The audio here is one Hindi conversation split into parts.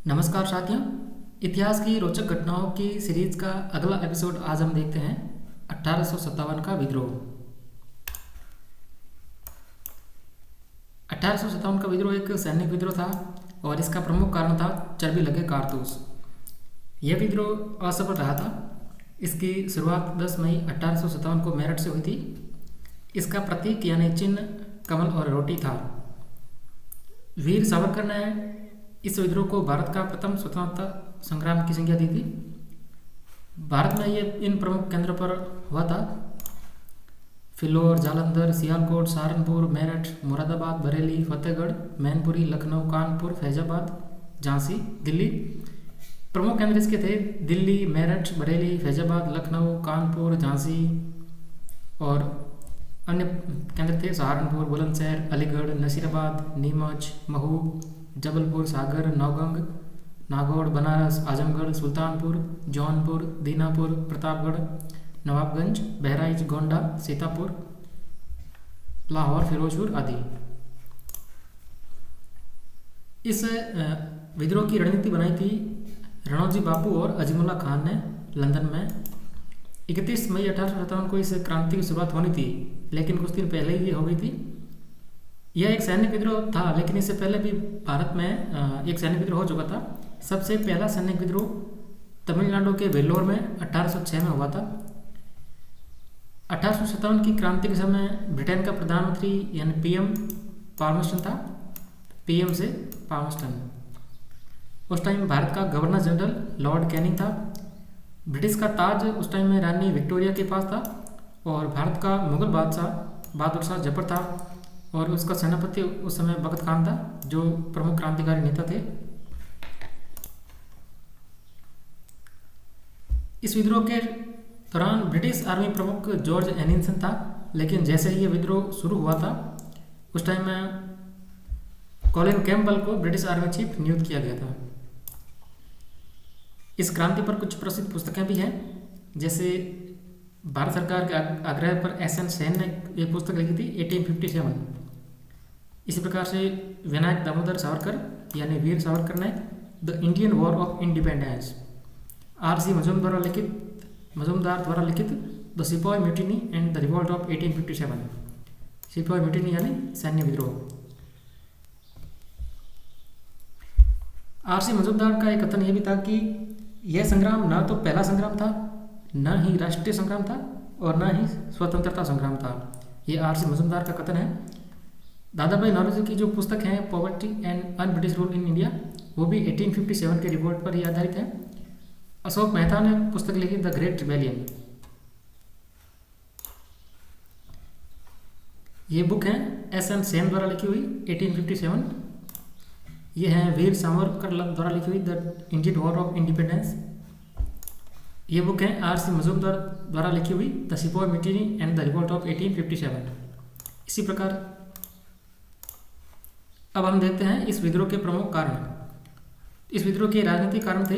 नमस्कार साथियों। इतिहास की रोचक घटनाओं की सीरीज का अगला एपिसोड आज हम देखते हैं 1857 का विद्रोह। 1857 का विद्रोह एक सैनिक विद्रोह था और इसका प्रमुख कारण था चर्बी लगे कारतूस। यह विद्रोह असफल रहा था। इसकी शुरुआत 10 मई 1857 को मेरठ से हुई थी। इसका प्रतीक यानी चिन्ह कमल और रोटी था। वीर सावरकर ने इस विद्रोह को भारत का प्रथम स्वतंत्रता संग्राम की संज्ञा दी थी। भारत में ये इन प्रमुख केंद्रों पर हुआ था: फिलौर, जालंधर, सियालकोट, सहारनपुर, मेरठ, मुरादाबाद, बरेली, फतेहगढ़, मैनपुरी, लखनऊ, कानपुर, फैजाबाद, झांसी, दिल्ली। प्रमुख केंद्र इसके थे दिल्ली, मेरठ, बरेली, फैजाबाद, लखनऊ, कानपुर, झांसी और अन्य केंद्र थे सहारनपुर, बुलंदशहर, अलीगढ़, नसीराबाद, नीमच, महू, जबलपुर, सागर, नौगंग, नागौर, बनारस, आजमगढ़, सुल्तानपुर, जौनपुर, दीनापुर, प्रतापगढ़, नवाबगंज, बहराइच, गोंडा, सीतापुर, लाहौर, फिरोजपुर आदि। इस विद्रोह की रणनीति बनाई थी रणौजी बापू और अजीमुल्ला खान ने लंदन में। 31 मई 1857 को इस क्रांति की शुरुआत होनी थी, लेकिन कुछ दिन पहले ही हो गई थी। यह एक सैनिक विद्रोह था, लेकिन इससे पहले भी भारत में एक सैनिक विद्रोह हो चुका था। सबसे पहला सैनिक विद्रोह तमिलनाडु के वेल्लोर में 1806 में हुआ था। 1857 की क्रांति के समय ब्रिटेन का प्रधानमंत्री यानी पीएम पाल्मस्टन था। पीएम से पाल्मस्टन। उस टाइम भारत का गवर्नर जनरल लॉर्ड कैनिंग था। ब्रिटिश का ताज उस टाइम में रानी विक्टोरिया के पास था और भारत का मुगल बादशाह बहादुर शाह जफर था और उसका सेनापति उस समय बख्त खान था, जो प्रमुख क्रांतिकारी नेता थे। इस विद्रोह के दौरान ब्रिटिश आर्मी प्रमुख जॉर्ज एनिसन था, लेकिन जैसे ही ये विद्रोह शुरू हुआ था उस टाइम में कॉलिन कैम्पबेल को ब्रिटिश आर्मी चीफ नियुक्त किया गया था। इस क्रांति पर कुछ प्रसिद्ध पुस्तकें भी हैं, जैसे भारत सरकार के आग्रह पर एस.एन. सेन ने एक पुस्तक लिखी थी 1857। इसी प्रकार से विनायक दामोदर सावरकर यानी वीर सावरकर ने the Indian war of independence. R C. Majumdar द्वारा लिखित the Sipahi mutiny and the revolt of 1857। सिपाही म्यूटिनी यानी सैन्य विद्रोह। आर.सी. मजुमदार का एक कथन यह भी था कि यह संग्राम न तो पहला संग्राम था, न ही राष्ट्रीय संग्राम था और न ही स्वतंत्रता संग्राम था। ये आर.सी. मजुमदार का कथन है। दादा भाई नौरोजी की जो पुस्तक है poverty and un British rule in India, वो भी 1857 के रिवोल्ट पर ही आधारित है। अशोक मेहता ने पुस्तक लिखी द ग्रेट रिबेलियन। ये बुक है एस.एन. सेन द्वारा लिखी हुई 1857। ये है वीर सावरकर द्वारा लिखी हुई the Indian war of independence. ये बुक है आर.सी. मजुमदार द्वारा लिखी हुई the Sipahi mutiny and the revolt of 1857। इसी प्रकार अब हम देखते हैं इस विद्रोह के प्रमुख कारण। इस विद्रोह के राजनीतिक कारण थे,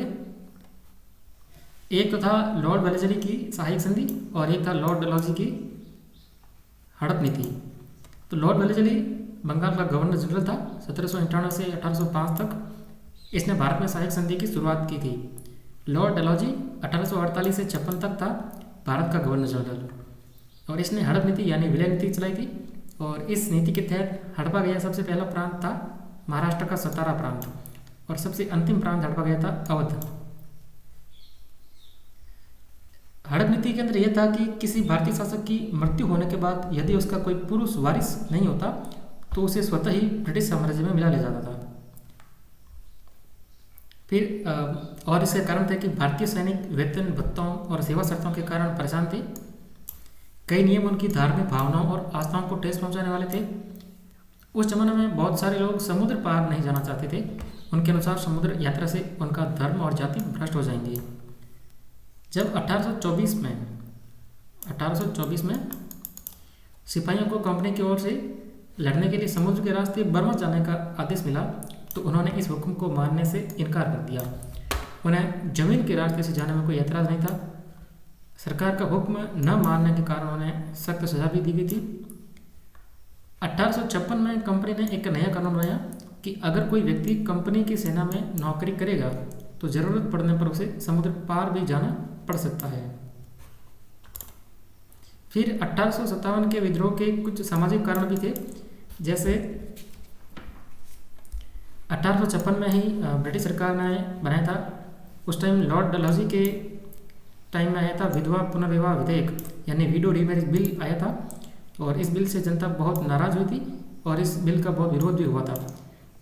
एक तो था लॉर्ड वेलेस्ली की सहायक संधि और एक था लॉर्ड डलहौजी की हड़प नीति। तो लॉर्ड वेलेस्ली बंगाल का गवर्नर जनरल था 1798 से 1805 तक। इसने भारत में सहायक संधि की शुरुआत की थी। लॉर्ड डलहौजी 1848 से 56 तक था भारत का गवर्नर जनरल और इसने हड़प नीति यानी विलय नीति चलाई थी। और इस नीति के तहत हड़पा गया सबसे पहला प्रांत था महाराष्ट्र का सतारा प्रांत और सबसे अंतिम प्रांत हड़पा गया था अवध। हड़प नीति के अंदर यह था कि किसी भारतीय शासक की मृत्यु होने के बाद यदि उसका कोई पुरुष वारिस नहीं होता तो उसे स्वतः ही ब्रिटिश साम्राज्य में मिला ले जाता था। फिर और इसके कारण थे कि भारतीय सैनिक वेतन भत्तों और सेवा शर्तों के कारण परेशान थे। कई नियम उनकी धार्मिक भावनाओं और आस्थाओं को ठेस पहुंचाने वाले थे। उस जमाने में बहुत सारे लोग समुद्र पार नहीं जाना चाहते थे। उनके अनुसार समुद्र यात्रा से उनका धर्म और जाति भ्रष्ट हो जाएंगे। जब 1824 में सिपाहियों को कंपनी की ओर से लड़ने के लिए समुद्र के रास्ते बर्मा जाने का आदेश मिला तो उन्होंने इस हुक्म को मानने से इनकार कर दिया। उन्हें जमीन के रास्ते से जाने में कोई एतराज़ नहीं था। सरकार का हुक्म न मानने के कारण उन्हें सख्त सजा भी दी गई थी। 1856 में कंपनी ने एक नया कानून बनाया कि अगर कोई व्यक्ति कंपनी की सेना में नौकरी करेगा तो ज़रूरत पड़ने पर उसे समुद्र पार भी जाना पड़ सकता है। फिर 1857 के विद्रोह के कुछ सामाजिक कारण भी थे, जैसे 1856 में ही ब्रिटिश सरकार ने बनाया था, उस टाइम लॉर्ड डलहौजी के टाइम में आया था विधवा पुनर्विवाह विधेयक यानी विडो रीमैरिज बिल आया था, और इस बिल से जनता बहुत नाराज़ हुई थी और इस बिल का बहुत विरोध भी हुआ था।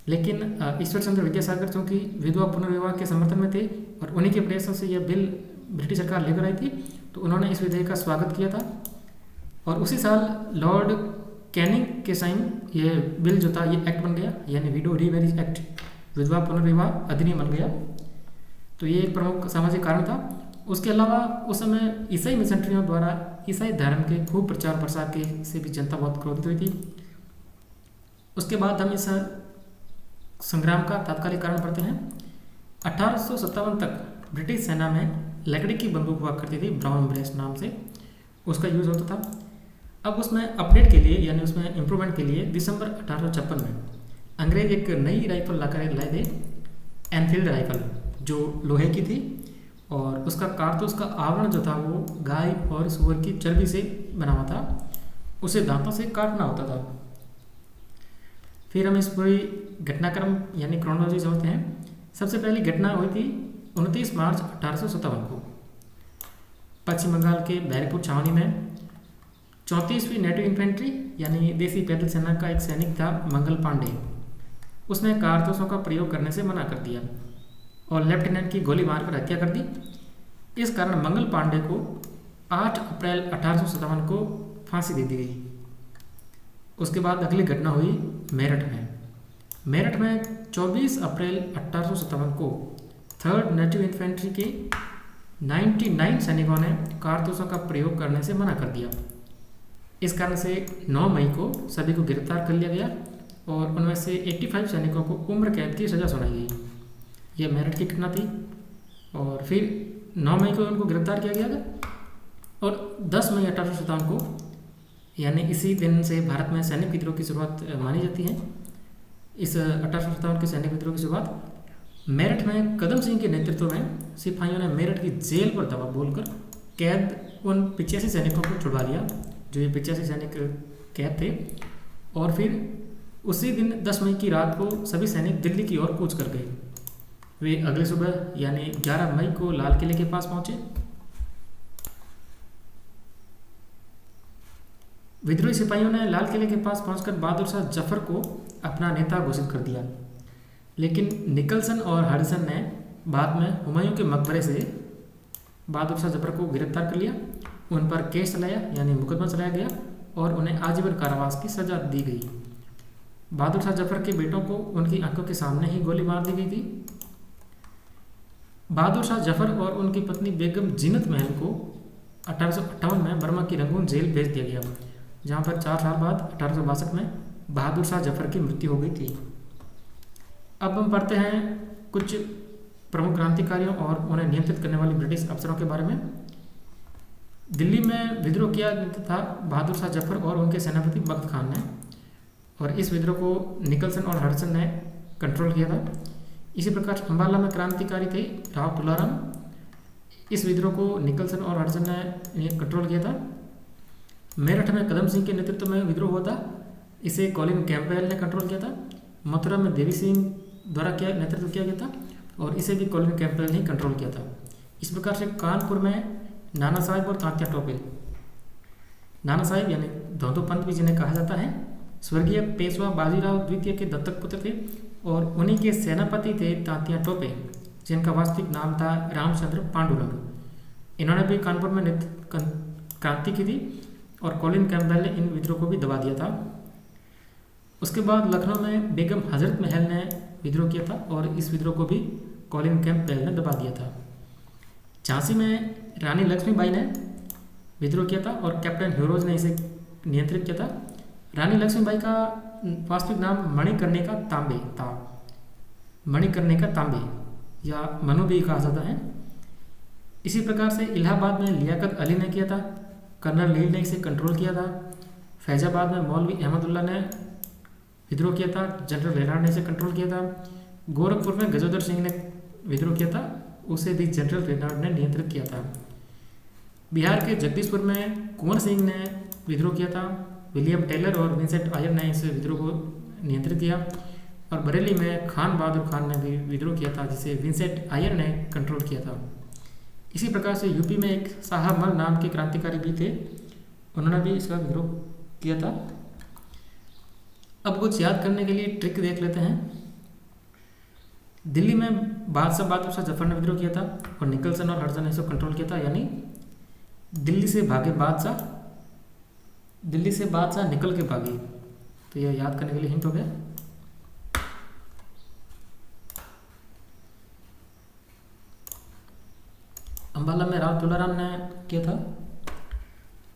लेकिन ईश्वर चंद्र विद्यासागर चूँकि विधवा पुनर्विवाह के समर्थन में थे और उन्हीं के प्रयासों से यह बिल ब्रिटिश सरकार लेकर आई थी, तो उन्होंने इस विधेयक का स्वागत किया था। और उसी साल लॉर्ड कैनिंग के टाइम ये बिल जो था ये एक्ट बन गया, यानी विडो रीमैरिज एक्ट, विधवा पुनर्विवाह अधिनियम बन गया। तो ये एक प्रमुख सामाजिक कारण था। उसके अलावा उस समय ईसाई मिशनरियों द्वारा ईसाई धर्म के खूब प्रचार प्रसार के से भी जनता बहुत क्रोधित हुई थी। उसके बाद हम इस संग्राम का तात्कालिक कारण पढ़ते हैं। 1857 तक ब्रिटिश सेना में लकड़ी की बंदूक हुआ करती थी, ब्राउन ब्रेस नाम से उसका यूज़ होता था। अब उसमें अपडेट के लिए यानी उसमें इम्प्रूवमेंट के लिए दिसंबर 1856 में अंग्रेज एक नई राइफल लाकर लाए थे, एनफील्ड राइफल, जो लोहे की थी और उसका कारतूस का आवरण जो था वो गाय और सूअर की चर्बी से बना हुआ था, उसे दांतों से काटना होता था। फिर हम इस पूरी घटनाक्रम यानी क्रोनोलॉजी समझते हैं। सबसे पहली घटना हुई थी 29 मार्च 1857 को पश्चिम बंगाल के बैरकपुर छावनी में 34वीं नेटिव इन्फेंट्री यानी देसी पैदल सेना का एक सैनिक था मंगल पांडे, उसने कारतूसों का प्रयोग करने से मना कर दिया और लेफ्टिनेंट की गोली मारकर हत्या कर दी। इस कारण मंगल पांडे को 8 अप्रैल 1857 को फांसी दे दी गई। उसके बाद अगली घटना हुई मेरठ में। मेरठ में 24 अप्रैल 1857 को 3rd नेटिव इन्फेंट्री के 99 सैनिकों ने कारतूसों का प्रयोग करने से मना कर दिया। इस कारण से 9 मई को सभी को गिरफ्तार कर लिया गया और उनमें से 85 सैनिकों को उम्र कैद की सज़ा सुनाई गई। यह मेरठ की घटना थी। और फिर 9 मई को उनको गिरफ्तार किया गया था और 10 मई 1857 को यानी इसी दिन से भारत में सैनिक विद्रोह की शुरुआत मानी जाती है। इस 1857 के सैनिक विद्रोह की शुरुआत मेरठ में कदम सिंह के नेतृत्व में सिपाहियों ने मेरठ की जेल पर दबाव बोलकर कैद उन 85 सैनिकों को छुड़वा लिया, जो ये 85 सैनिक कैद थे। और फिर उसी दिन 10 मई की रात को सभी सैनिक दिल्ली की ओर कूच कर गए। वे अगले सुबह यानी 11 मई को लाल किले के पास पहुंचे। विद्रोही सिपाहियों ने लाल किले के पास पहुंचकर बहादुर शाह जफर को अपना नेता घोषित कर दिया, लेकिन निकलसन और हडसन ने बाद में हुमायूं के मकबरे से बहादुर शाह जफर को गिरफ्तार कर लिया। उन पर केस चलाया यानी मुकदमा चलाया गया और उन्हें आजीवन कारावास की सजा दी गई। बहादुर शाह जफर के बेटों को उनकी आंखों के सामने ही गोली मार दी गई थी। बहादुर शाह जफर और उनकी पत्नी बेगम जीनत महल को 1858 में बर्मा की रंगून जेल भेज दिया गया, जहाँ पर 4 साल बाद 1862 में बहादुर शाह जफर की मृत्यु हो गई थी। अब हम पढ़ते हैं कुछ प्रमुख क्रांतिकारियों और उन्हें नियंत्रित करने वाले ब्रिटिश अफसरों के बारे में। दिल्ली में विद्रोह किया था बहादुर शाह जफर और उनके सेनापति बख्त खान ने, और इस विद्रोह को निकलसन और हडसन ने कंट्रोल किया था। इसी प्रकार अम्बाला में क्रांतिकारी थे राव तुलाराम, इस विद्रोह को निकलसन और हडसन ने कंट्रोल किया था। मेरठ में कदम सिंह के नेतृत्व में विद्रोह हुआ था, इसे कॉलिन कैंपबेल ने कंट्रोल किया था। मथुरा में देवी सिंह द्वारा नेतृत्व किया गया था और इसे भी कॉलिन कैंपबेल ने कंट्रोल किया था। इस प्रकार से कानपुर में नाना साहिब और तांत्या टोपे, नाना साहिब यानी धोंदो पंत भी जिन्हें कहा जाता है, स्वर्गीय पेशवा बाजीराव द्वितीय के दत्तक पुत्र थे और उन्हीं के सेनापति थे तांत्या टोपे, जिनका वास्तविक नाम था रामचंद्र पांडुरंग। इन्होंने भी कानपुर में क्रांति की थी और कॉलिन कैंपबेल ने इन विद्रोह को भी दबा दिया था। उसके बाद लखनऊ में बेगम हजरत महल ने विद्रोह किया था और इस विद्रोह को भी कॉलिन कैंपबेल ने दबा दिया था। झांसी में रानी लक्ष्मीबाई ने विद्रोह किया था और कैप्टन ह्यूरोज ने इसे नियंत्रित किया था। रानी लक्ष्मीबाई का वास्तविक नाम मणिकर्णिका तांबे था, मणिकर्णिका तांबे या मनु भी कहा जाता है। इसी प्रकार से इलाहाबाद में लियाकत अली ने किया था, कर्नल लील ने इसे कंट्रोल किया था। फैजाबाद में मौलवी अहमदुल्ला ने विद्रोह किया था, जनरल वेलाड ने इसे कंट्रोल किया था। गोरखपुर में गजोदर सिंह ने विद्रोह किया था, उसे भी जनरल वेलाड ने नियंत्रित किया था। बिहार के जगदीशपुर में कुंवर सिंह ने विद्रोह किया था, विलियम टेलर और विंसेंट आयर ने इस विद्रोह को नियंत्रित किया। और बरेली में खान बहादुर खान ने भी विद्रोह किया था, जिसे विंसेंट आयर ने कंट्रोल किया था। इसी प्रकार से यूपी में एक साहब मल नाम के क्रांतिकारी भी थे, उन्होंने भी इसका विद्रोह किया था। अब कुछ याद करने के लिए ट्रिक देख लेते हैं। दिल्ली में बादशाह बहादुर शाह जफर ने विद्रोह किया था और निकलसन और हडसन ने इसको कंट्रोल किया था, यानी दिल्ली से बादशाह निकल के भागे। तो यह याद करने के लिए हिंट हो गया। अंबाला में राव तुलाराम ने किया था,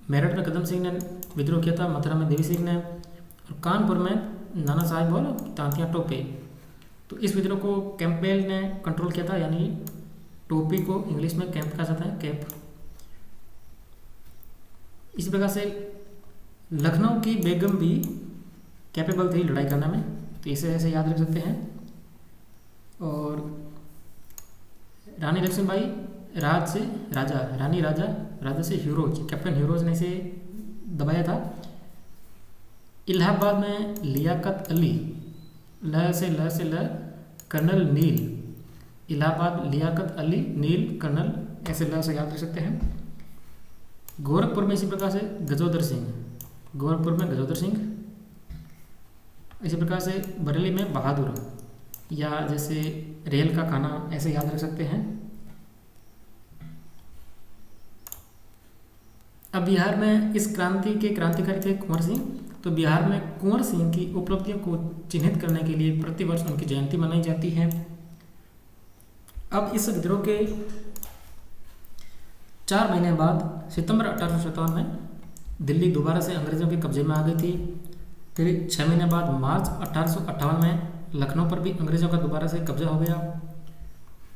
मेरठ में कदम सिंह ने विद्रोह किया था, मथुरा में देवी सिंह ने, और कानपुर में नाना साहिब और तांतिया टोपे। तो इस विद्रोह को कैंपबेल ने कंट्रोल किया था, यानी टोपी को इंग्लिश में कैंप कहा जाता है, कैप। इसी प्रकार से लखनऊ की बेगम भी कैपेबल थी लड़ाई करने में, तो इसे ऐसे याद रख सकते हैं। और रानी लक्ष्मीबाई राजा से ह्यूरोज, कैप्टन ह्यूरोज ने इसे दबाया था। इलाहाबाद में लियाकत अली, ल से ल कर्नल नील, इलाहाबाद लियाकत अली नील कर्नल, ऐसे ल से याद रख सकते हैं। गोरखपुर में इसी प्रकार से गजोदर सिंह, इसी प्रकार से बरेली में बहादुर, या जैसे रेल का खाना, ऐसे याद रख सकते हैं। अब बिहार में इस क्रांति के क्रांतिकारी थे कुंवर सिंह। तो बिहार में कुंवर सिंह की उपलब्धियों को चिन्हित करने के लिए प्रतिवर्ष उनकी जयंती मनाई जाती है। अब इस विद्रोह के 4 महीने बाद सितंबर 1857 में दिल्ली दोबारा से अंग्रेजों के कब्जे में आ गई थी। फिर 6 महीने बाद मार्च 1858 में लखनऊ पर भी अंग्रेजों का दोबारा से कब्जा हो गया।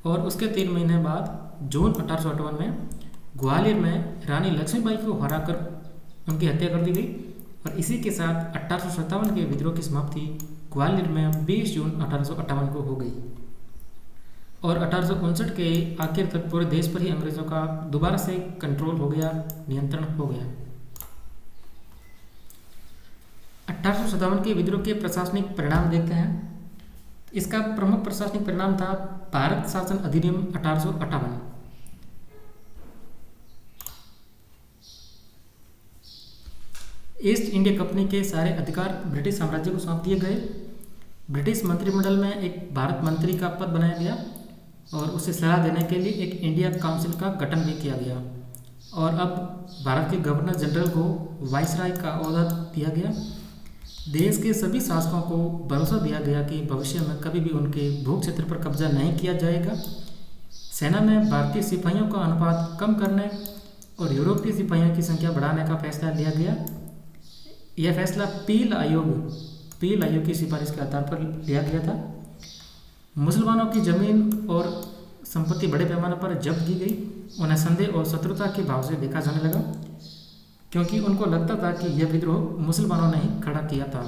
और उसके 3 महीने बाद जून 1858 में ग्वालियर में रानी लक्ष्मीबाई को हराकर उनकी हत्या कर दी गई। और इसी के साथ 1857 के विद्रोह की समाप्ति ग्वालियर में 20 जून 1858 को हो गई। और 1859 के आखिर तक पूरे देश पर ही अंग्रेजों का दोबारा से कंट्रोल हो गया, नियंत्रण हो गया। 1857 के विद्रोह के प्रशासनिक परिणाम देखते हैं। इसका प्रमुख प्रशासनिक परिणाम था भारत शासन अधिनियम 1858। ईस्ट इंडिया कंपनी के सारे अधिकार ब्रिटिश साम्राज्य को सौंप दिए गए। ब्रिटिश मंत्रिमंडल में एक भारत मंत्री का पद बनाया गया और उसे सलाह देने के लिए एक इंडिया काउंसिल का गठन भी किया गया। और अब भारत के गवर्नर जनरल को वाइसराय का ओहदा दिया गया। देश के सभी शासकों को भरोसा दिया गया कि भविष्य में कभी भी उनके भू क्षेत्र पर कब्जा नहीं किया जाएगा। सेना में भारतीय सिपाहियों का अनुपात कम करने और यूरोपीय सिपाहियों की संख्या बढ़ाने का फैसला लिया गया। यह फैसला पील आयोग की सिफारिश के आधार पर लिया गया था। मुसलमानों की जमीन और संपत्ति बड़े पैमाने पर जब्त की गई। उन्हें संदेह और शत्रुता के भाव से देखा जाने लगा, क्योंकि उनको लगता था कि यह विद्रोह मुसलमानों ने ही खड़ा किया था।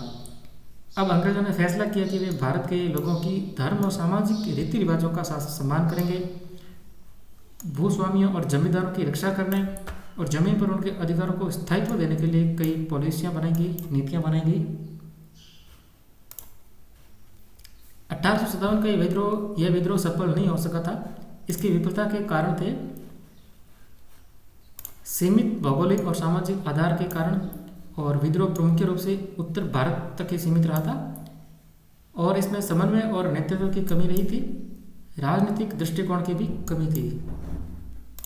अब अंग्रेजों ने फैसला किया कि वे भारत के लोगों की धर्म और सामाजिक रीति रिवाजों का सम्मान करेंगे, भूस्वामियों और जमींदारों की रक्षा करने और जमीन पर उनके अधिकारों को स्थायित्व देने के लिए कई पॉलिसियां बनाएंगी, नीतियां बनाएंगी। 1857 का यह विद्रोह सफल नहीं हो सका था। इसकी विफलता के कारण थे सीमित भौगोलिक और सामाजिक आधार के कारण, और विद्रोह प्रमुख रूप से उत्तर भारत तक ही सीमित रहा था, और इसमें समन्वय और नेतृत्व की कमी रही थी। राजनीतिक दृष्टिकोण की भी कमी थी।